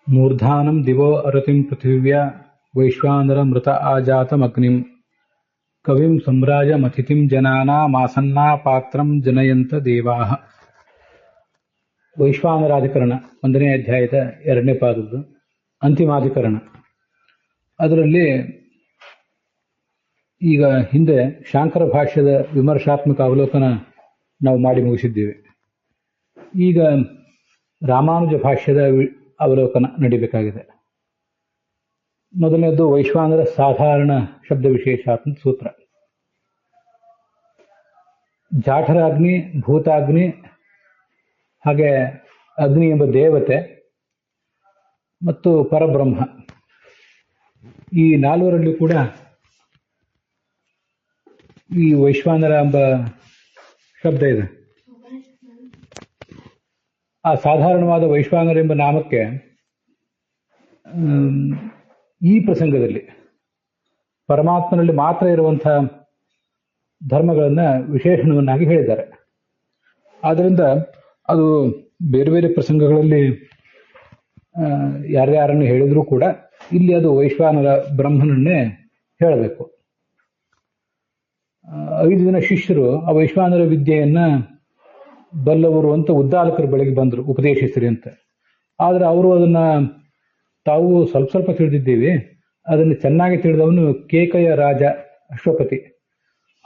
ಮೂರ್ಧಾನಂ ದಿವೋ ಅರತಿಂ ಪೃಥಿವ್ಯಾ ವೈಶ್ವಾನರ ಮೃತ ಆಜಾತಮಗ್ನಿಂ ಕವಿಂ ಸಂರಾಜಮತಿಥಿಂ ಜನಾನಾಮಾಸನ್ನಾ ಪಾತ್ರಂ ಜನಯಂತ ದೇವಾಃ. ವೈಶ್ವಾನರಾಧಿಕರಣ 1ನೇ ಅಧ್ಯಾಯದ 2ನೇ ಪಾದದ್ದು ಅಂತಿಮಾಧಿಕರಣ. ಅದರಲ್ಲಿ ಈಗ ಹಿಂದೆ ಶಾಂಕರ ಭಾಷ್ಯದ ವಿಮರ್ಶಾತ್ಮಕ ಅವಲೋಕನ ನಾವು ಮಾಡಿ ಮುಗಿಸಿದ್ದೇವೆ. ಈಗ ರಾಮಾನುಜ ಭಾಷ್ಯದ ಅವಲೋಕನ ನಡಿಬೇಕಾಗಿದೆ. ಮೊದಲನೇದು ವೈಶ್ವಾನರ ಸಾಧಾರಣ ಶಬ್ದ ವಿಶೇಷಾತ್ಮಕ ಸೂತ್ರ. ಜಾಠರಾಗ್ನಿ, ಭೂತಾಗ್ನಿ, ಹಾಗೆ ಅಗ್ನಿ ಎಂಬ ದೇವತೆ ಮತ್ತು ಪರಬ್ರಹ್ಮ, ಈ ನಾಲ್ವರಲ್ಲಿ ಕೂಡ ಈ ವೈಶ್ವಾನರ ಎಂಬ ಶಬ್ದ ಇದೆ. ಆ ಸಾಧಾರಣವಾದ ವೈಶ್ವಾನರ ಎಂಬ ನಾಮಕ್ಕೆ ಈ ಪ್ರಸಂಗದಲ್ಲಿ ಪರಮಾತ್ಮನಲ್ಲಿ ಮಾತ್ರ ಇರುವಂತಹ ಧರ್ಮಗಳನ್ನು ವಿಶೇಷಣವನ್ನಾಗಿ ಹೇಳಿದ್ದಾರೆ. ಆದ್ದರಿಂದ ಅದು ಬೇರೆ ಬೇರೆ ಪ್ರಸಂಗಗಳಲ್ಲಿ ಯಾರ್ಯಾರನ್ನು ಹೇಳಿದರೂ ಕೂಡ ಇಲ್ಲಿ ಅದು ವೈಶ್ವಾನರ ಬ್ರಹ್ಮನನ್ನೇ ಹೇಳಬೇಕು. 5 ಜನ ಶಿಷ್ಯರು ಆ ವೈಶ್ವಾನರ ವಿದ್ಯೆಯನ್ನ ಬಲ್ಲವರು ಅಂತ ಉದ್ದಾಲಕರ ಬಳಿಗೆ ಬಂದರು, ಉಪದೇಶಿಸ್ರಿ ಅಂತ. ಆದರೆ ಅವರು ಅದನ್ನ ತಾವು ಸ್ವಲ್ಪ ಸ್ವಲ್ಪ ತಿಳಿದಿದ್ದೀವಿ, ಅದನ್ನು ಚೆನ್ನಾಗಿ ತಿಳಿದವನು ಕೇಕಯ ರಾಜ ಅಶ್ವಪತಿ,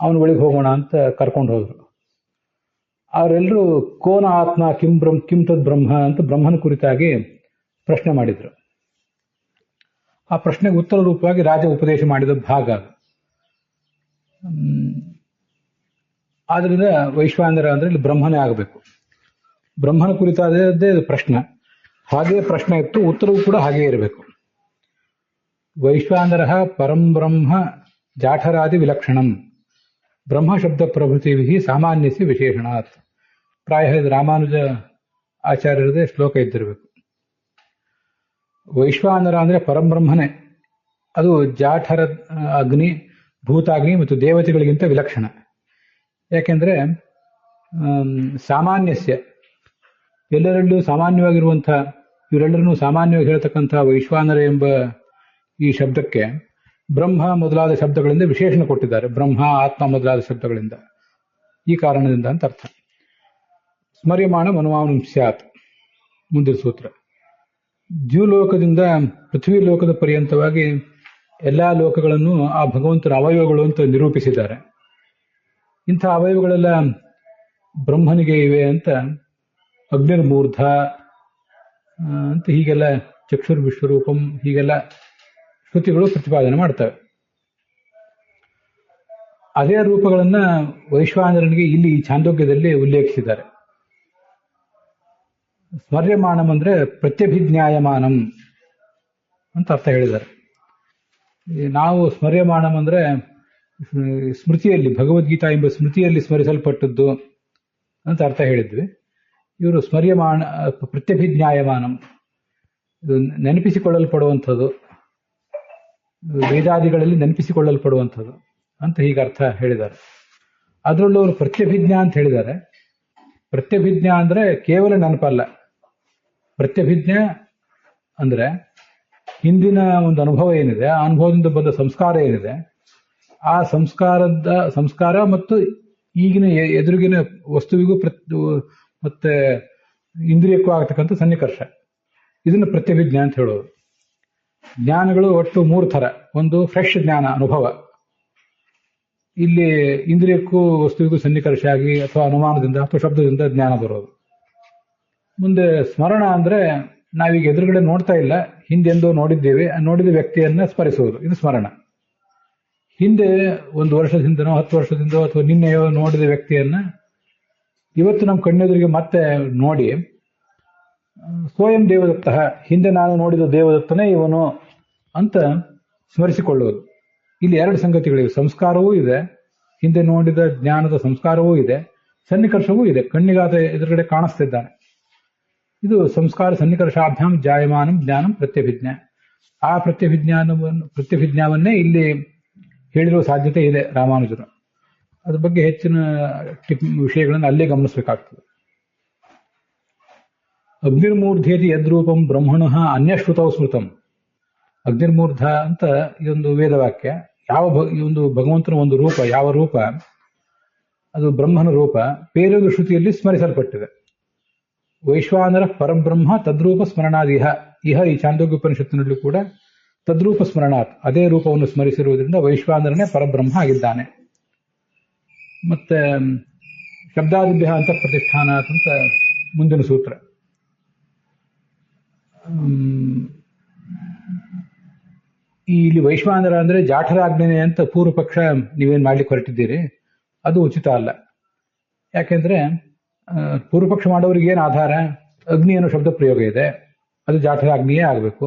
ಅವನ ಬಳಿಗೆ ಹೋಗೋಣ ಅಂತ ಕರ್ಕೊಂಡು ಹೋದ್ರು. ಅವರೆಲ್ಲರೂ ಕೋನ ಆತ್ಮ ಕಿಂ ತದ್ ಬ್ರಹ್ಮ ಅಂತ ಬ್ರಹ್ಮನ ಕುರಿತಾಗಿ ಪ್ರಶ್ನೆ ಮಾಡಿದ್ರು. ಆ ಪ್ರಶ್ನೆಗೆ ಉತ್ತರ ರೂಪವಾಗಿ ರಾಜ ಉಪದೇಶ ಮಾಡಿದ ಭಾಗ. ಆದ್ರಿಂದ ವೈಶ್ವಾನರ ಅಂದ್ರೆ ಇಲ್ಲಿ ಬ್ರಹ್ಮನೇ ಆಗಬೇಕು. ಬ್ರಹ್ಮನ ಕುರಿತಾದದ್ದೇ ಪ್ರಶ್ನೆ, ಹಾಗೇ ಪ್ರಶ್ನೆ ಇತ್ತು, ಉತ್ತರವೂ ಕೂಡ ಹಾಗೇ ಇರಬೇಕು. ವೈಶ್ವಾನರ ಪರಂ ಬ್ರಹ್ಮ ಜಾಠರಾದಿ ವಿಲಕ್ಷಣಂ ಬ್ರಹ್ಮ ಶಬ್ದ ಪ್ರಭೃತಿ ಸಾಮಾನ್ಯಸ್ಯ ವಿಶೇಷಣಾತ್. ಪ್ರಾಯ ರಾಮಾನುಜ ಆಚಾರ್ಯರದೇ ಶ್ಲೋಕ ಇದ್ದಿರಬೇಕು. ವೈಶ್ವಾನರ ಅಂದ್ರೆ ಪರಂಬ್ರಹ್ಮನೇ, ಅದು ಜಾಠರ ಅಗ್ನಿ, ಭೂತಾಗ್ನಿ ಮತ್ತು ದೇವತೆಗಳಿಗಿಂತ ವಿಲಕ್ಷಣ. ಯಾಕೆಂದ್ರೆ ಸಾಮಾನ್ಯಸ್ಯ ಎಲ್ಲರಲ್ಲೂ ಸಾಮಾನ್ಯವಾಗಿರುವಂಥ, ಇವರೆಲ್ಲರನ್ನೂ ಸಾಮಾನ್ಯವಾಗಿ ಹೇಳ್ತಕ್ಕಂಥ ವೈಶ್ವಾನರ ಎಂಬ ಈ ಶಬ್ದಕ್ಕೆ ಬ್ರಹ್ಮ ಮೊದಲಾದ ಶಬ್ದಗಳಿಂದ ವಿಶೇಷಣ ಕೊಟ್ಟಿದ್ದಾರೆ. ಬ್ರಹ್ಮ, ಆತ್ಮ ಮೊದಲಾದ ಶಬ್ದಗಳಿಂದ, ಈ ಕಾರಣದಿಂದ ಅಂತ ಅರ್ಥ. ಸ್ಮರ್ಯಮಾಣ ಮನುಮಾನಂ ಸ್ಯಾತ್ ಮುಂದಿನ ಸೂತ್ರ. ದ್ಯುಲೋಕದಿಂದ ಪೃಥ್ವಿ ಲೋಕದ ಪರ್ಯಂತವಾಗಿ ಎಲ್ಲಾ ಲೋಕಗಳನ್ನು ಆ ಭಗವಂತನ ಅವಯವಗಳು ಅಂತ ನಿರೂಪಿಸಿದ್ದಾರೆ. ಇಂಥ ಅವಯವಗಳೆಲ್ಲ ಬ್ರಹ್ಮನಿಗೆ ಇವೆ ಅಂತ ಅಗ್ನಿರ್ಮೂರ್ಧ ಅಂತ ಹೀಗೆಲ್ಲ ಚಕ್ಷುರ್ ವಿಶ್ವರೂಪಂ ಹೀಗೆಲ್ಲ ಶ್ರುತಿಗಳು ಪ್ರತಿಪಾದನೆ ಮಾಡ್ತವೆ. ಅದೇ ರೂಪಗಳನ್ನ ವೈಶ್ವಾನರನಿಗೆ ಇಲ್ಲಿ ಈ ಛಾಂದೋಗ್ಯದಲ್ಲಿ ಉಲ್ಲೇಖಿಸಿದ್ದಾರೆ. ಸ್ಮರ್ಯಮಾನಂ ಅಂದ್ರೆ ಪ್ರತ್ಯಭಿಜ್ಞಾಯಮಾನಂ ಅಂತ ಅರ್ಥ ಹೇಳಿದ್ದಾರೆ. ನಾವು ಸ್ಮರ್ಯಮಾನಂ ಅಂದ್ರೆ ಸ್ಮೃತಿಯಲ್ಲಿ, ಭಗವದ್ಗೀತಾ ಎಂಬ ಸ್ಮೃತಿಯಲ್ಲಿ ಸ್ಮರಿಸಲ್ಪಟ್ಟದ್ದು ಅಂತ ಅರ್ಥ ಹೇಳಿದ್ವಿ. ಇವರು ಸ್ಮರ್ಯಮಾನ ಪ್ರತ್ಯಭಿಜ್ಞಾಯಮಾನಂ, ಇದು ನೆನಪಿಸಿಕೊಳ್ಳಲ್ಪಡುವಂಥದ್ದು, ವೇದಾದಿಗಳಲ್ಲಿ ನೆನಪಿಸಿಕೊಳ್ಳಲ್ಪಡುವಂಥದ್ದು ಅಂತ ಹೀಗೆ ಅರ್ಥ ಹೇಳಿದ್ದಾರೆ. ಅದರಲ್ಲೂ ಅವರು ಪ್ರತ್ಯಭಿಜ್ಞಾ ಅಂತ ಹೇಳಿದ್ದಾರೆ. ಪ್ರತ್ಯಭಿಜ್ಞಾ ಅಂದ್ರೆ ಕೇವಲ ನೆನಪಲ್ಲ. ಪ್ರತ್ಯಭಿಜ್ಞಾ ಅಂದ್ರೆ ಹಿಂದಿನ ಒಂದು ಅನುಭವ ಏನಿದೆ, ಆ ಅನುಭವದಿಂದ ಬಂದ ಸಂಸ್ಕಾರ ಏನಿದೆ, ಆ ಸಂಸ್ಕಾರ ಮತ್ತು ಈಗಿನ ಎದುರಿಗಿನ ವಸ್ತುವಿಗೂ ಮತ್ತೆ ಇಂದ್ರಿಯಕ್ಕೂ ಆಗ್ತಕ್ಕಂಥ ಸನ್ನಿಕರ್ಷ, ಇದನ್ನು ಪ್ರತ್ಯಭಿಜ್ಞಾ ಅಂತ ಹೇಳೋದು. ಜ್ಞಾನಗಳು ಒಟ್ಟು 3 ಥರ. ಒಂದು ಫ್ರೆಶ್ ಜ್ಞಾನ, ಅನುಭವ. ಇಲ್ಲಿ ಇಂದ್ರಿಯಕ್ಕೂ ವಸ್ತುವಿಗೂ ಸನ್ನಿಕರ್ಷ ಆಗಿ ಅಥವಾ ಅನುಮಾನದಿಂದ ಅಥವಾ ಶಬ್ದದಿಂದ ಜ್ಞಾನ ಬರೋದು. ಮುಂದೆ ಸ್ಮರಣ ಅಂದ್ರೆ ನಾವೀಗ ಎದುರುಗಡೆ ನೋಡ್ತಾ ಇಲ್ಲ, ಹಿಂದೆಂದೋ ನೋಡಿದ್ದೇವೆ, ನೋಡಿದ ವ್ಯಕ್ತಿಯನ್ನ ಸ್ಮರಿಸುವುದು, ಇದು ಸ್ಮರಣ. ಹಿಂದೆ 1 ವರ್ಷದ ಹಿಂದನೋ 10 ವರ್ಷದಿಂದೋ ಅಥವಾ ನಿನ್ನೆಯೋ ನೋಡಿದ ವ್ಯಕ್ತಿಯನ್ನ ಇವತ್ತು ನಮ್ಮ ಕಣ್ಣೆದುರಿಗೆ ಮತ್ತೆ ನೋಡಿ ಸ್ವಯಂ ದೇವದತ್ತ, ಹಿಂದೆ ನಾನು ನೋಡಿದ ದೇವದತ್ತನೇ ಇವನು ಅಂತ ಸ್ಮರಿಸಿಕೊಳ್ಳುವುದು. ಇಲ್ಲಿ 2 ಸಂಗತಿಗಳಿವೆ. ಸಂಸ್ಕಾರವೂ ಇದೆ, ಹಿಂದೆ ನೋಡಿದ ಜ್ಞಾನದ ಸಂಸ್ಕಾರವೂ ಇದೆ, ಸನ್ನಿಕರ್ಷವೂ ಇದೆ, ಕಣ್ಣಿಗಾತ ಎದುರುಗಡೆ ಕಾಣಿಸ್ತಿದ್ದಾನೆ. ಇದು ಸಂಸ್ಕಾರ ಸನ್ನಿಕರ್ಷಾಭ್ಯಾಂ ಜಾಯಮಾನಂ ಜ್ಞಾನಂ ಪ್ರತ್ಯಭಿಜ್ಞಾ. ಆ ಪ್ರತ್ಯಭಿಜ್ಞಾವನ್ನೇ ಇಲ್ಲಿ ಹೇಳಿರುವ ಸಾಧ್ಯತೆ ಇದೆ ರಾಮಾನುಜರು. ಅದ್ರ ಬಗ್ಗೆ ಹೆಚ್ಚಿನ ವಿಷಯಗಳನ್ನು ಅಲ್ಲೇ ಗಮನಿಸಬೇಕಾಗ್ತದೆ. ಅಗ್ನಿರ್ಮೂರ್ಧೇತಿ ಯದ್ರೂಪಂ ಬ್ರಹ್ಮಣಃ ಅನ್ಯಶ್ರುತೌ ಸ್ಮೃತಂ. ಅಗ್ನಿರ್ಮೂರ್ಧ ಅಂತ ಇದೊಂದು ವೇದವಾಕ್ಯ. ಈ ಒಂದು ಭಗವಂತನ ಒಂದು ರೂಪ, ಯಾವ ರೂಪ ಅದು ಬ್ರಹ್ಮನ ರೂಪ, ಬೇರೊಂದು ಶ್ರುತಿಯಲ್ಲಿ ಸ್ಮರಿಸಲ್ಪಟ್ಟಿದೆ. ವೈಶ್ವಾನರ ಪರಬ್ರಹ್ಮ ತದ್ರೂಪ ಸ್ಮರಣಾದಿಹ. ಈ ಚಾಂದೋಗ್ಯ ಉಪನಿಷತ್ತಿನಲ್ಲೂ ಕೂಡ ತದ್ರೂಪ ಸ್ಮರಣಾತ್, ಅದೇ ರೂಪವನ್ನು ಸ್ಮರಿಸಿರುವುದರಿಂದ ವೈಶ್ವಾನರನೇ ಪರಬ್ರಹ್ಮ ಆಗಿದ್ದಾನೆ. ಮತ್ತೆ ಶಬ್ದಾದಿಭ್ಯ ಅಂತ ಪ್ರತಿಷ್ಠಾನಾತ್ ಅಂತ ಮುಂದಿನ ಸೂತ್ರ. ಇಲ್ಲಿ ವೈಶ್ವಾನರ ಅಂದ್ರೆ ಜಾಠರಾಗ್ನೇ ಅಂತ ಪೂರ್ವ ಪಕ್ಷ ನೀವೇನ್ ಮಾಡ್ಲಿಕ್ಕೆ ಹೊರಟಿದ್ದೀರಿ, ಅದು ಉಚಿತ ಅಲ್ಲ. ಯಾಕೆಂದ್ರೆ ಪೂರ್ವ ಪಕ್ಷ ಮಾಡೋರಿಗೆ ಏನು ಆಧಾರ? ಅಗ್ನಿ ಅನ್ನೋ ಶಬ್ದ ಪ್ರಯೋಗ ಇದೆ, ಅದು ಜಾಠರಾಗ್ನಿಯೇ ಆಗಬೇಕು.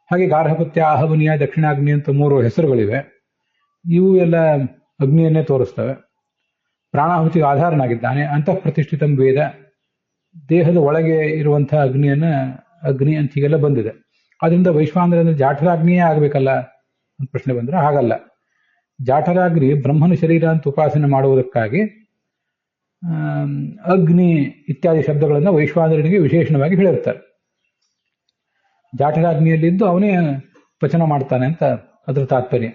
ಹಾಗೆ ಗಾರ್ಹಪತ್ಯ, ಆಹವನಿಯ, ದಕ್ಷಿಣಾಗ್ನಿ ಅಂತ 3 ಹೆಸರುಗಳಿವೆ. ಇವು ಎಲ್ಲ ಅಗ್ನಿಯನ್ನೇ ತೋರಿಸ್ತವೆ. ಪ್ರಾಣಾಹುತಿಗೆ ಆಧಾರನಾಗಿದ್ದಾನೆ. ಅಂತಃ ಪ್ರತಿಷ್ಠಿತಂ ವೇದ, ದೇಹದ ಒಳಗೆ ಇರುವಂತಹ ಅಗ್ನಿ ಅಂತ ಹೀಗೆಲ್ಲ ಬಂದಿದೆ. ಆದ್ರಿಂದ ವೈಶ್ವಾನರ ಅಂದ್ರೆ ಜಾಠರಾಗ್ನಿಯೇ ಆಗಬೇಕಲ್ಲ ಅಂತ ಪ್ರಶ್ನೆ ಬಂದ್ರೆ ಹಾಗಲ್ಲ. ಜಾಠರಾಗ್ನಿ ಬ್ರಹ್ಮನ ಶರೀರ ಅಂತ ಉಪಾಸನೆ ಮಾಡುವುದಕ್ಕಾಗಿ ಅಗ್ನಿ ಇತ್ಯಾದಿ ಶಬ್ದಗಳನ್ನು ವೈಶ್ವಾನರನಿಗೆ ವಿಶೇಷಣವಾಗಿ ಹೇಳಿರ್ತಾರೆ. ಜಾಠರಾಗ್ನಿಯಲ್ಲಿದ್ದು ಅವನೇ ಪಚನ ಮಾಡ್ತಾನೆ ಅಂತ ಅದರ ತಾತ್ಪರ್ಯ.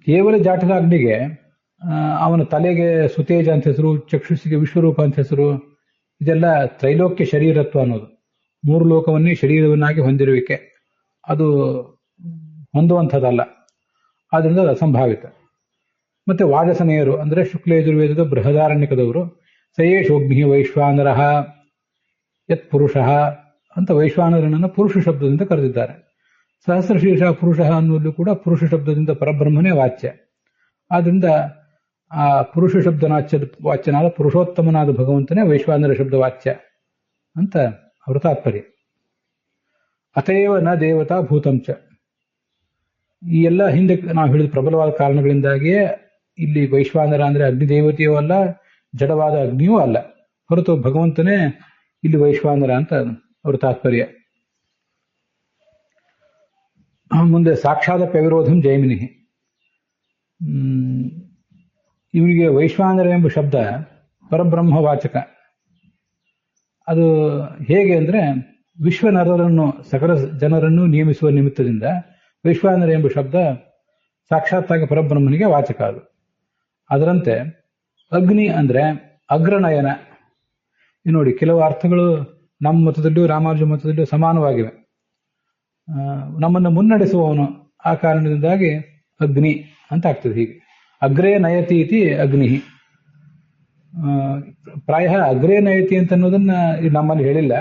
ಕೇವಲ ಜಾಠರಾಗ್ನಿಗೆ ಅವನ ತಲೆಗೆ ಸುತೇಜ ಅಂತ ಹೆಸರು, ಚಕ್ಷುಸಿಗೆ ವಿಶ್ವರೂಪ ಅಂತ ಹೆಸರು. ಇದೆಲ್ಲ ತ್ರೈಲೋಕ್ಯ ಶರೀರತ್ವ ಅನ್ನೋದು. 3 ಲೋಕವನ್ನೇ ಶರೀರವನ್ನಾಗಿ ಹೊಂದಿರುವಿಕೆ, ಅದು ಹೊಂದುವಂಥದ್ದಲ್ಲ. ಆದ್ರಿಂದ ಅದು ಅಸಂಭಾವಿತ. ಮತ್ತೆ ವಾಜಸನೇಯರು ಅಂದ್ರೆ ಶುಕ್ಲಯಜುರ್ವೇದದ ಬೃಹದಾರಣ್ಯಕದವರು ಸಯೇಶೋಗ್ನಿ ವೈಶ್ವಾನರ ಯತ್ ಪುರುಷ ಅಂತ ವೈಶ್ವಾನರನನ್ನು ಪುರುಷ ಶಬ್ದದಿಂದ ಕರೆದಿದ್ದಾರೆ. ಸಹಸ್ರಶೀರ್ಷ ಪುರುಷ ಅನ್ನೋದು ಕೂಡ ಪುರುಷ ಶಬ್ದದಿಂದ ಪರಬ್ರಹ್ಮನೇ ವಾಚ್ಯ. ಆದ್ರಿಂದ ಆ ಪುರುಷ ವಾಚ್ಯನಾದ ಪುರುಷೋತ್ತಮನಾದ ಭಗವಂತನೇ ವೈಶ್ವಾನರ ಶಬ್ದ ವಾಚ್ಯ ಅಂತ ಅವರ ತಾತ್ಪರ್ಯ. ಅತೇವ ನ ದೇವತಾ ಭೂತಂಚ. ಈ ಎಲ್ಲ ಹಿಂದೆ ನಾವು ಹೇಳಿದ ಪ್ರಬಲವಾದ ಕಾರಣಗಳಿಂದಾಗಿಯೇ ಇಲ್ಲಿ ವೈಶ್ವಾನರ ಅಂದ್ರೆ ಅಗ್ನಿದೇವತೆಯೂ ಅಲ್ಲ, ಜಡವಾದ ಅಗ್ನಿಯೂ ಅಲ್ಲ, ಹೊರತು ಭಗವಂತನೇ ಇಲ್ಲಿ ವೈಶ್ವಾನರ ಅಂತ ಅವರ ತಾತ್ಪರ್ಯ. ಮುಂದೆ ಸಾಕ್ಷಾದಪ್ಯ ವಿರೋಧಂ ಜೈಮಿನಿ. ಇವರಿಗೆ ವೈಶ್ವಾನರ ಎಂಬ ಶಬ್ದ ಪರಬ್ರಹ್ಮವಾಚಕ. ಅದು ಹೇಗೆ ಅಂದ್ರೆ ವಿಶ್ವನರರನ್ನು, ಸಕಲ ಜನರನ್ನು ನೇಮಿಸುವ ನಿಮಿತ್ತದಿಂದ ವೈಶ್ವಾನರ ಎಂಬ ಶಬ್ದ ಸಾಕ್ಷಾತ್ತಾಗಿ ಪರಬ್ರಹ್ಮನಿಗೆ ವಾಚಕ. ಅದು ಅದರಂತೆ ಅಗ್ನಿ ಅಂದ್ರೆ ಅಗ್ರನಯನ. ನೋಡಿ, ಕೆಲವು ಅರ್ಥಗಳು ನಮ್ಮ ಮತದಲ್ಲೂ ರಾಮಾನುಜ ಮತದಲ್ಲೂ ಸಮಾನವಾಗಿವೆ. ನಮ್ಮನ್ನು ಮುನ್ನಡೆಸುವವನು, ಆ ಕಾರಣದಿಂದಾಗಿ ಅಗ್ನಿ ಅಂತ ಆಗ್ತದೆ. ಹೀಗೆ ಅಗ್ರೇ ನಯತಿ ಇತಿ ಅಗ್ನಿ. ಪ್ರಾಯ ಅಗ್ರೇ ನಯತಿ ಅಂತ ಅನ್ನೋದನ್ನ ನಮ್ಮಲ್ಲಿ ಹೇಳಿಲ್ಲ,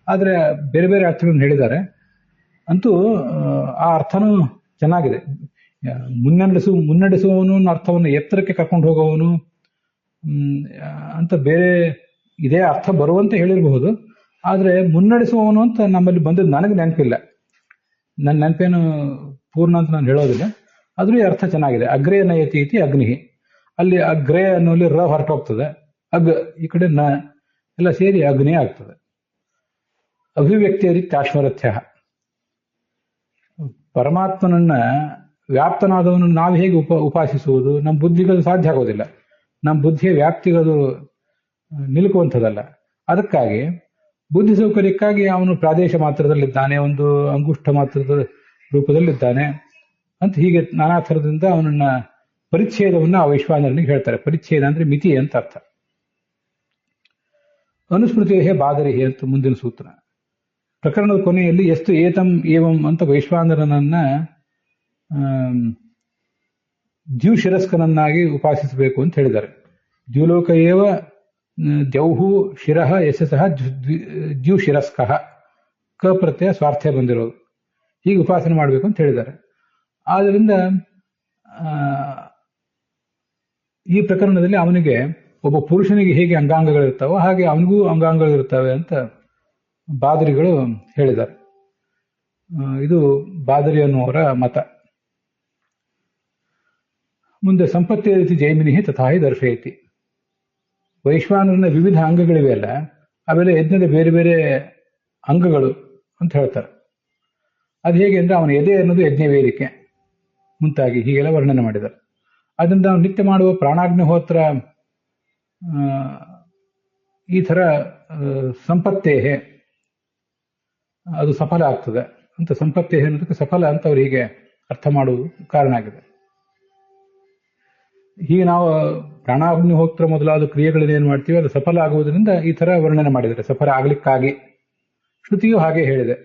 ಆದ್ರೆ ಬೇರೆ ಬೇರೆ ಅರ್ಥಗಳನ್ನು ಹೇಳಿದ್ದಾರೆ. ಅಂತೂ ಆ ಅರ್ಥನೂ ಚೆನ್ನಾಗಿದೆ. ಮುನ್ನಡೆಸುವವನು ಅರ್ಥವನ್ನು ಎತ್ತರಕ್ಕೆ ಕರ್ಕೊಂಡು ಹೋಗುವವನು ಅಂತ ಬೇರೆ ಇದೇ ಅರ್ಥ ಬರುವಂತೆ ಹೇಳಿರಬಹುದು. ಆದ್ರೆ ಮುನ್ನಡೆಸುವವನು ಅಂತ ನಮ್ಮಲ್ಲಿ ಬಂದದ್ದು ನನಗೆ ನೆನಪಿಲ್ಲ. ನನ್ನ ನೆನಪೇನು ಪೂರ್ಣ ಅಂತ ನಾನು ಹೇಳೋದಿಲ್ಲ, ಆದ್ರೂ ಈ ಅರ್ಥ ಚೆನ್ನಾಗಿದೆ. ಅಗ್ರೇ ನಯತಿ ಇತಿ ಅಗ್ನಿ. ಅಲ್ಲಿ ಅಗ್ರೇ ಅನ್ನೋಲ್ಲಿ ರ ಹೊರಟೋಗ್ತದೆ, ಈ ಕಡೆ ನ ಎಲ್ಲ ಸೇರಿ ಅಗ್ನಿ ಆಗ್ತದೆ. ಅಭಿವ್ಯಕ್ತಿಯ ರೀತ್ಯಾಶ್ವರಥ್ಯ. ಪರಮಾತ್ಮನನ್ನ ವ್ಯಾಪ್ತನಾದವನು ನಾವು ಹೇಗೆ ಉಪಾಸಿಸುವುದು? ನಮ್ಮ ಬುದ್ಧಿಗದು ಸಾಧ್ಯ ಆಗೋದಿಲ್ಲ. ನಮ್ಮ ಬುದ್ಧಿಯ ವ್ಯಾಪ್ತಿಗದು ನಿಲುಕುವಂಥದ್ದಲ್ಲ. ಅದಕ್ಕಾಗಿ ಬುದ್ಧಿ ಸೌಕರ್ಯಕ್ಕಾಗಿ ಅವನು ಪ್ರಾದೇಶ ಮಾತ್ರದಲ್ಲಿದ್ದಾನೆ, ಒಂದು ಅಂಗುಷ್ಠ ಮಾತ್ರದ ರೂಪದಲ್ಲಿದ್ದಾನೆ ಅಂತ ಹೀಗೆ ನಾನಾ ಥರದಿಂದ ಅವನನ್ನ ಪರಿಚ್ಛೇದವನ್ನ ಆ ವೈಶ್ವಾನರನಿಗೆ ಹೇಳ್ತಾರೆ. ಪರಿಚ್ಛೇದ ಅಂದ್ರೆ ಮಿತಿ ಅಂತ ಅರ್ಥ. ಅನುಸ್ಮೃತಿಯೇ ಬಾದರಿಹಿ ಅಂತ ಮುಂದಿನ ಸೂತ್ರ. ಪ್ರಕರಣದ ಕೊನೆಯಲ್ಲಿ ಎಷ್ಟು ಏತಂ ಏವಂ ಅಂತ ವೈಶ್ವಾನರನನ್ನ ದ್ಯುಶಿರಸ್ಕನನ್ನಾಗಿ ಉಪಾಸಿಸಬೇಕು ಅಂತ ಹೇಳಿದ್ದಾರೆ. ದ್ಯುಲೋಕ ಏವ ದ್ಯೌಹು ಶಿರಃ ಯಶಸಃ ದ್ಯುಶಿರಸ್ಕಃ. ಕ ಪ್ರತ್ಯಯ ಸ್ವಾರ್ಥ್ಯ ಬಂದಿರೋದು. ಹೀಗೆ ಉಪಾಸನೆ ಮಾಡಬೇಕು ಅಂತ ಹೇಳಿದ್ದಾರೆ. ಆದ್ದರಿಂದ ಈ ಪ್ರಕರಣದಲ್ಲಿ ಅವನಿಗೆ, ಒಬ್ಬ ಪುರುಷನಿಗೆ ಹೇಗೆ ಅಂಗಾಂಗಗಳಿರ್ತಾವೋ ಹಾಗೆ ಅವನಿಗೂ ಅಂಗಾಂಗಗಳಿರ್ತವೆ ಅಂತ ಬಾದರಿಗಳು ಹೇಳಿದ್ದಾರೆ. ಇದು ಬಾದರಿ ಅನ್ನುವರ ಮತ. ಮುಂದೆ ಸಂಪತ್ತಿಯ ರೀತಿ ಜೈಮಿನಿ ತಥಾಹಿ ದರ್ಶಯತಿ. ವೈಶ್ವಾನರನ ವಿವಿಧ ಅಂಗಗಳಿವೆ ಅಲ್ಲ, ಅವೆಲ್ಲ ಯಜ್ಞದ ಬೇರೆ ಬೇರೆ ಅಂಗಗಳು ಅಂತ ಹೇಳ್ತಾರೆ. ಅದು ಹೇಗೆ ಅಂದ್ರೆ ಅವನ ಎದೆ ಅನ್ನೋದು ಯಜ್ಞ ವೇದಿಕೆ ಮುಂತಾಗಿ ಹೀಗೆಲ್ಲ ವರ್ಣನೆ ಮಾಡಿದ್ದಾರೆ. ಅದರಿಂದ ನಾವು ನಿತ್ಯ ಮಾಡುವ ಪ್ರಾಣಾಗ್ನಿಹೋತ್ರ ಈ ಥರ ಸಂಪತ್ತೇಹೆ ಅದು ಸಫಲ ಆಗ್ತದೆ ಅಂತ, ಸಂಪತ್ತೇಹೆ ಅನ್ನೋದಕ್ಕೆ ಸಫಲ ಅಂತ ಅವ್ರು ಹೀಗೆ ಅರ್ಥ ಮಾಡುವುದು ಕಾರಣ ಆಗಿದೆ. ಹೀಗೆ ನಾವು ಪ್ರಾಣಾಗ್ನಿಹೋತ್ರ ಮೊದಲಾದ ಕ್ರಿಯೆಗಳನ್ನೇನು ಮಾಡ್ತೀವಿ ಅದು ಸಫಲ ಆಗುವುದರಿಂದ ಈ ತರ ವರ್ಣನೆ ಮಾಡಿದರೆ, ಸಫಲ ಆಗ್ಲಿಕ್ಕಾಗಿ. ಶ್ರುತಿಯು ಹಾಗೆ ಹೇಳಿದೆ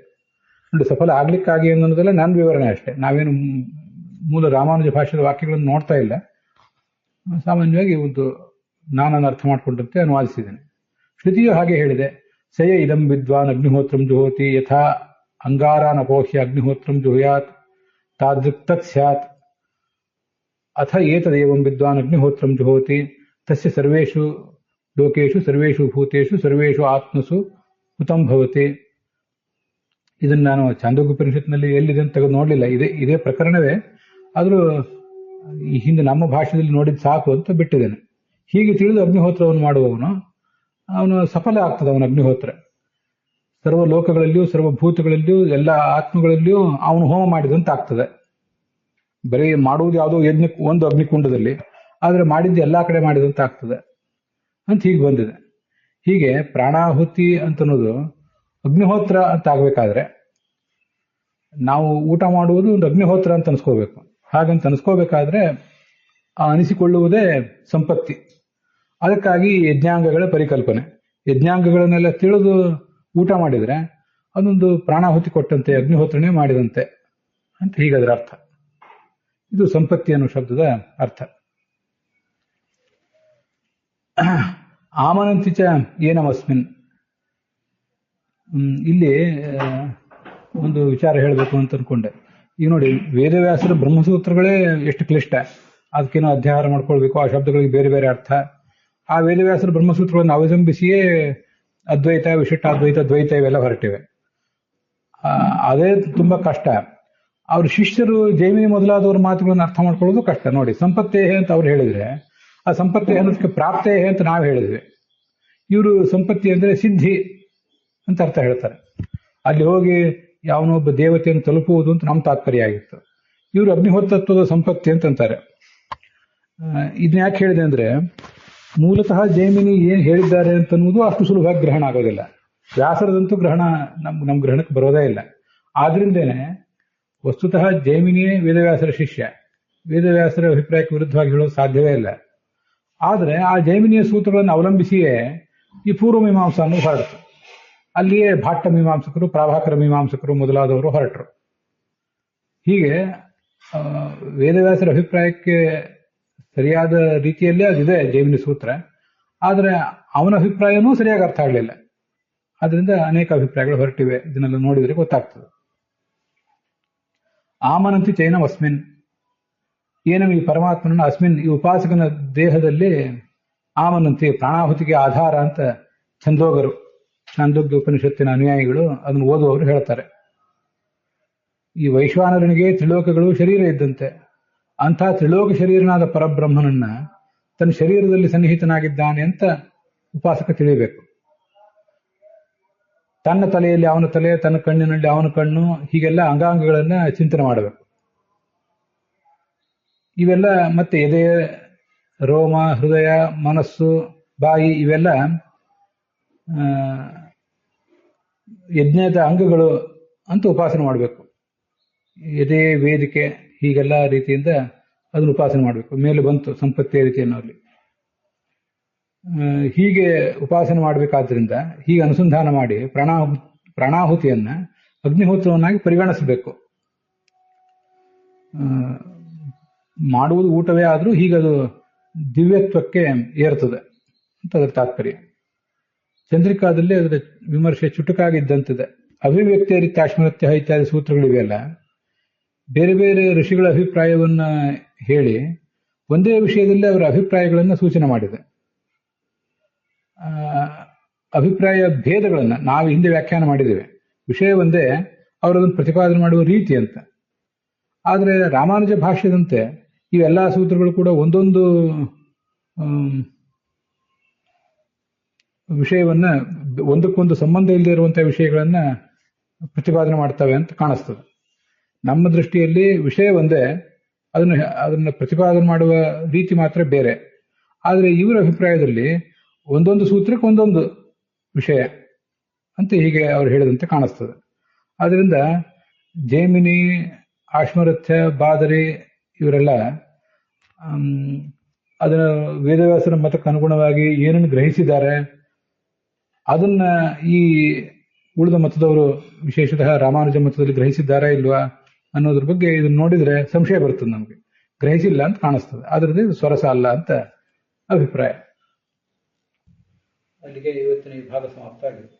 ನೋಡಿ, ಸಫಲ ಆಗ್ಲಿಕ್ಕಾಗಿ ಅನ್ನೋದೆಲ್ಲ ನನ್ನ ವಿವರಣೆ ಅಷ್ಟೇ. ನಾವೇನು ಮೂಲ ರಾಮಾನುಜ ಭಾಷೆಯ ವಾಕ್ಯಗಳನ್ನು ನೋಡ್ತಾ ಇಲ್ಲ, ಸಾಮಾನ್ಯವಾಗಿ ಒಂದು ನಾನನ್ನು ಅರ್ಥ ಮಾಡಿಕೊಂಡಂತೆ ಅನುವಾದಿಸಿದ್ದೇನೆ. ಶ್ರುತಿಯು ಹಾಗೆ ಹೇಳಿದೆ, ಸಯ ಇದಂ ವಿದ್ವಾನ್ ಅಗ್ನಿಹೋತ್ರಂ ಜುಹೋತಿ ಯಥಾ ಅಂಗಾರಾನ್ ಅಪೋಹ್ಯ ಅಗ್ನಿಹೋತ್ರಂ ಜುಹುಯಾತ್ ತಾದೃಕ್ ತತ್ ಸ್ಯಾತ್ ಅಥ ಏತದೇವಂ ವಿದ್ವಾನ್ ಅಗ್ನಿಹೋತ್ರಂ ಜುಹೋತಿ ತಸ್ಯ ಸರ್ವೇಷು ಲೋಕೇಶು ಸರ್ವೇಷು ಭೂತೇಷು ಸರ್ವೇಷು ಆತ್ಮಸು ಹುತಂ ಭವತಿ. ಇದನ್ನು ನಾನು ಛಾಂದೋಗ್ಯೋಪನಿಷತ್ನಲ್ಲಿ ಎಲ್ಲಿದೆ ಅಂತ ತೆಗೆದು ನೋಡಲಿಲ್ಲ, ಇದೇ ಪ್ರಕರಣವೇ, ಆದರೂ ಈ ಹಿಂದೆ ನಮ್ಮ ಭಾಷೆಯಲ್ಲಿ ನೋಡಿದ್ ಸಾಕು ಅಂತ ಬಿಟ್ಟಿದ್ದೇನೆ. ಹೀಗೆ ತಿಳಿದು ಅಗ್ನಿಹೋತ್ರವನ್ನು ಮಾಡುವವನು ಅವನು ಸಫಲ ಆಗ್ತದೆ. ಅವನ ಅಗ್ನಿಹೋತ್ರ ಸರ್ವ ಲೋಕಗಳಲ್ಲಿಯೂ ಸರ್ವಭೂತಗಳಲ್ಲಿಯೂ ಎಲ್ಲ ಆತ್ಮಗಳಲ್ಲಿಯೂ ಅವನು ಹೋಮ ಮಾಡಿದಂತ ಆಗ್ತದೆ. ಬರೀ ಮಾಡುವುದು ಯಾವುದೋ ಒಂದು ಅಗ್ನಿಕುಂಡದಲ್ಲಿ, ಆದರೆ ಮಾಡಿದ್ದು ಎಲ್ಲಾ ಕಡೆ ಮಾಡಿದಂತ ಆಗ್ತದೆ ಅಂತ ಹೀಗೆ ಬಂದಿದೆ. ಹೀಗೆ ಪ್ರಾಣಾಹುತಿ ಅಂತನ್ನೋದು ಅಗ್ನಿಹೋತ್ರ ಅಂತ ಆಗ್ಬೇಕಾದ್ರೆ ನಾವು ಊಟ ಮಾಡುವುದು ಒಂದು ಅಗ್ನಿಹೋತ್ರ ಅಂತ ಅನ್ಸ್ಕೋಬೇಕು. ಹಾಗಂತ ಅನ್ಸ್ಕೋಬೇಕಾದ್ರೆ ಅನಿಸಿಕೊಳ್ಳುವುದೇ ಸಂಪತ್ತಿ. ಅದಕ್ಕಾಗಿ ಯಜ್ಞಾಂಗಗಳ ಪರಿಕಲ್ಪನೆ. ಯಜ್ಞಾಂಗಗಳನ್ನೆಲ್ಲ ತಿಳಿದು ಊಟ ಮಾಡಿದ್ರೆ ಅದೊಂದು ಪ್ರಾಣಾಹುತಿ ಕೊಟ್ಟಂತೆ, ಅಗ್ನಿಹೋತ್ರನೇ ಮಾಡಿದಂತೆ ಅಂತ ಹೀಗದರ ಅರ್ಥ. ಇದು ಸಂಪತ್ತಿ ಅನ್ನೋ ಶಬ್ದದ ಅರ್ಥ. ಆಮನಂತಿಚ ಏನಮಸ್ಮಿನ್, ಇಲ್ಲಿ ಒಂದು ವಿಚಾರ ಹೇಳಬೇಕು ಅಂತ ಅನ್ಕೊಂಡೆ. ಈಗ ನೋಡಿ, ವೇದವ್ಯಾಸರ ಬ್ರಹ್ಮಸೂತ್ರಗಳೇ ಎಷ್ಟು ಕ್ಲಿಷ್ಟ, ಅದಕ್ಕೇನೋ ಅಧ್ಯಾಹಾರ ಮಾಡ್ಕೊಳ್ಬೇಕು, ಆ ಶಬ್ದಗಳಿಗೆ ಬೇರೆ ಬೇರೆ ಅರ್ಥ. ಆ ವೇದವ್ಯಾಸರ ಬ್ರಹ್ಮಸೂತ್ರಗಳನ್ನು ಅವಲಂಬಿಸಿಯೇ ಅದ್ವೈತ, ವಿಶಿಷ್ಟಾದ್ವೈತ, ದ್ವೈತ ಇವೆಲ್ಲ ಹೊರಟಿವೆ. ಅದೇ ತುಂಬಾ ಕಷ್ಟ. ಅವ್ರ ಶಿಷ್ಯರು ಜೈಮಿನಿ ಮೊದಲಾದವ್ರ ಮಾತುಗಳನ್ನು ಅರ್ಥ ಮಾಡ್ಕೊಳ್ಳೋದು ಕಷ್ಟ. ನೋಡಿ, ಸಂಪತ್ತೇಹೆ ಅಂತ ಅವ್ರು ಹೇಳಿದ್ರೆ ಆ ಸಂಪತ್ತೇಹೆ ಅನ್ನೋದಕ್ಕೆ ಪ್ರಾಪ್ತೇಹೆ ಅಂತ ನಾವು ಹೇಳಿದ್ವಿ. ಇವರು ಸಂಪತ್ತಿ ಅಂದ್ರೆ ಸಿದ್ಧಿ ಅಂತ ಅರ್ಥ ಹೇಳ್ತಾರೆ. ಅಲ್ಲಿ ಹೋಗಿ ಯಾವನೊಬ್ಬ ದೇವತೆಯನ್ನು ತಲುಪುವುದು ಅಂತ ನಮ್ಮ ತಾತ್ಪರ್ಯ ಆಗಿತ್ತು. ಇವರು ಅಗ್ನಿಹೋತ್ರತ್ವದ ಸಂಪತ್ತಿ ಅಂತಂತಾರೆ. ಇದನ್ನ ಯಾಕೆ ಹೇಳಿದೆ ಅಂದ್ರೆ, ಮೂಲತಃ ಜೈಮಿನಿ ಏನ್ ಹೇಳಿದ್ದಾರೆ ಅಂತನ್ನುವುದು ಅಷ್ಟು ಸುಲಭವಾಗಿ ಗ್ರಹಣ ಆಗೋದಿಲ್ಲ. ವ್ಯಾಸರದಂತೂ ಗ್ರಹಣ ನಮ್ ಗ್ರಹಣಕ್ಕೆ ಬರೋದೇ ಇಲ್ಲ. ಆದ್ರಿಂದೇನೆ ವಸ್ತುತಃ ಜೈಮಿನಿಯೇ ವೇದವ್ಯಾಸರ ಶಿಷ್ಯ. ವೇದವ್ಯಾಸರ ಅಭಿಪ್ರಾಯಕ್ಕೆ ವಿರುದ್ಧವಾಗಿ ಹೇಳೋದು ಸಾಧ್ಯವೇ ಇಲ್ಲ. ಆದ್ರೆ ಆ ಜೈಮಿನಿಯ ಸೂತ್ರಗಳನ್ನು ಅವಲಂಬಿಸಿಯೇ ಈ ಪೂರ್ವ ಮೀಮಾಂಸ ಅನ್ನೋದು ಹೊರಟು. ಅಲ್ಲಿಯೇ ಭಾಟ್ಟ ಮೀಮಾಂಸಕರು, ಪ್ರಾಭಾಕರ ಮೀಮಾಂಸಕರು ಮೊದಲಾದವರು ಹೊರಟರು. ಹೀಗೆ ವೇದವ್ಯಾಸರ ಅಭಿಪ್ರಾಯಕ್ಕೆ ಸರಿಯಾದ ರೀತಿಯಲ್ಲೇ ಅದಿದೆ ಜೈಮಿನಿ ಸೂತ್ರ. ಆದ್ರೆ ಅವನ ಅಭಿಪ್ರಾಯನೂ ಸರಿಯಾಗಿ ಅರ್ಥ ಆಗಲಿಲ್ಲ. ಆದ್ರಿಂದ ಅನೇಕ ಅಭಿಪ್ರಾಯಗಳು ಹೊರಟಿವೆ. ಇದನ್ನೆಲ್ಲ ನೋಡಿದ್ರೆ ಗೊತ್ತಾಗ್ತದೆ. ಆಮನಂತಿ ಚೈನಂ ಅಸ್ಮಿನ್, ಏನಂ ಈ ಪರಮಾತ್ಮನ ಅಸ್ಮಿನ್ ಈ ಉಪಾಸಕನ ದೇಹದಲ್ಲಿ ಆಮನಂತಿ ಪ್ರಾಣಾಹುತಿಗೆ ಆಧಾರ ಅಂತ ಛಂದೋಗರು, ಛಾಂದೋಗ್ಯ ಉಪನಿಷತ್ತಿನ ಅನುಯಾಯಿಗಳು, ಅದನ್ನು ಓದುವವರು ಹೇಳ್ತಾರೆ. ಈ ವೈಶ್ವಾನರನಿಗೆ ತ್ರಿಲೋಕಗಳು ಶರೀರ ಇದ್ದಂತೆ. ಅಂಥ ತ್ರಿಲೋಕ ಶರೀರನಾದ ಪರಬ್ರಹ್ಮನನ್ನ ತನ್ನ ಶರೀರದಲ್ಲಿ ಸನ್ನಿಹಿತನಾಗಿದ್ದಾನೆ ಅಂತ ಉಪಾಸಕ ತಿಳಿಯಬೇಕು. ತನ್ನ ತಲೆಯಲ್ಲಿ ಅವನ ತಲೆ, ತನ್ನ ಕಣ್ಣಿನಲ್ಲಿ ಅವನ ಕಣ್ಣು, ಹೀಗೆಲ್ಲ ಅಂಗಾಂಗಗಳನ್ನ ಚಿಂತನೆ ಮಾಡಬೇಕು. ಇವೆಲ್ಲ ಮತ್ತೆ ಎದೆ, ರೋಮ, ಹೃದಯ, ಮನಸ್ಸು, ಬಾಯಿ ಇವೆಲ್ಲ ಯಜ್ಞದ ಅಂಗಗಳು ಅಂತ ಉಪಾಸನೆ ಮಾಡಬೇಕು. ಎದೆ, ವೇದಿಕೆ, ಹೀಗೆಲ್ಲ ರೀತಿಯಿಂದ ಅದನ್ನು ಉಪಾಸನೆ ಮಾಡಬೇಕು. ಮೇಲೆ ಬಂತು ಸಂಪತ್ತಿಯ ರೀತಿಯನ್ನಲ್ಲಿ. ಹೀಗೆ ಉಪಾಸನೆ ಮಾಡಬೇಕಾದ್ರಿಂದ ಹೀಗೆ ಅನುಸಂಧಾನ ಮಾಡಿ ಪ್ರಾಣಾಹುತಿಯನ್ನ ಅಗ್ನಿಹೋತ್ರವನ್ನಾಗಿ ಪರಿಗಣಿಸಬೇಕು. ಮಾಡುವುದು ಊಟವೇ ಆದರೂ ಹೀಗದು ದಿವ್ಯತ್ವಕ್ಕೆ ಏರ್ತದೆ ಅಂತ ಅದರ ತಾತ್ಪರ್ಯ. ಚಂದ್ರಿಕಾದಲ್ಲಿ ಅದರ ವಿಮರ್ಶೆ ಚುಟುಕಾಗಿದ್ದಂತಿದೆ. ಅಭಿವ್ಯಕ್ತಿಯ ರೀತಿ ಅಶ್ಮರತ್ಯ ಇತ್ಯಾದಿ ಸೂತ್ರಗಳಿವೆಯಲ್ಲ, ಬೇರೆ ಬೇರೆ ಋಷಿಗಳ ಅಭಿಪ್ರಾಯವನ್ನ ಹೇಳಿ ಒಂದೇ ವಿಷಯದಲ್ಲಿ ಅವರ ಅಭಿಪ್ರಾಯಗಳನ್ನು ಸೂಚನೆ ಮಾಡಿದೆ. ಅಭಿಪ್ರಾಯ ಭೇದಗಳನ್ನ ನಾವು ಹಿಂದೆ ವ್ಯಾಖ್ಯಾನ ಮಾಡಿದ್ದೇವೆ. ವಿಷಯ ಒಂದೇ, ಅವರದನ್ನು ಪ್ರತಿಪಾದನೆ ಮಾಡುವ ರೀತಿ ಅಂತ. ಆದರೆ ರಾಮಾನುಜ ಭಾಷ್ಯದಂತೆ ಇವೆಲ್ಲ ಸೂತ್ರಗಳು ಕೂಡ ಒಂದೊಂದು ವಿಷಯವನ್ನ, ಒಂದಕ್ಕೊಂದು ಸಂಬಂಧ ಇಲ್ಲದೆ ಇರುವಂತಹ ವಿಷಯಗಳನ್ನ ಪ್ರತಿಪಾದನೆ ಮಾಡ್ತವೆ ಅಂತ ಕಾಣಿಸ್ತದೆ. ನಮ್ಮ ದೃಷ್ಟಿಯಲ್ಲಿ ವಿಷಯ ಒಂದೇ, ಅದನ್ನ ಪ್ರತಿಪಾದನೆ ಮಾಡುವ ರೀತಿ ಮಾತ್ರ ಬೇರೆ. ಆದರೆ ಇವರ ಅಭಿಪ್ರಾಯದಲ್ಲಿ ಒಂದೊಂದು ಸೂತ್ರಕ್ಕೆ ಒಂದೊಂದು ವಿಷಯ ಅಂತ ಹೀಗೆ ಅವರು ಹೇಳಿದಂತೆ ಕಾಣಿಸ್ತದೆ. ಆದ್ರಿಂದ ಜೈಮಿನಿ, ಆಶ್ಮರಥ್ಯ, ಬಾದರಿ ಇವರೆಲ್ಲ ಅದರ ವೇದವ್ಯಾಸರ ಮತಕ್ಕೆ ಅನುಗುಣವಾಗಿ ಏನನ್ನು ಗ್ರಹಿಸಿದ್ದಾರೆ ಅದನ್ನ ಈ ಉಳಿದ ಮತದವರು ವಿಶೇಷತಃ ರಾಮಾನುಜ ಮತದಲ್ಲಿ ಗ್ರಹಿಸಿದ್ದಾರಾ ಇಲ್ವಾ ಅನ್ನೋದ್ರ ಬಗ್ಗೆ ಇದನ್ನ ನೋಡಿದ್ರೆ ಸಂಶಯ ಬರ್ತದೆ. ನಮಗೆ ಗ್ರಹಿಸಿಲ್ಲ ಅಂತ ಕಾಣಿಸ್ತದೆ. ಆದ್ರಿಂದ ಇದು ಸ್ವರಸ ಅಲ್ಲ ಅಂತ ಅಭಿಪ್ರಾಯ. ಅಲ್ಲಿಗೆ ಇವತ್ತಿನ ಈ ಭಾಗ ಸಮಾಪ್ತ ಆಗಿದೆ.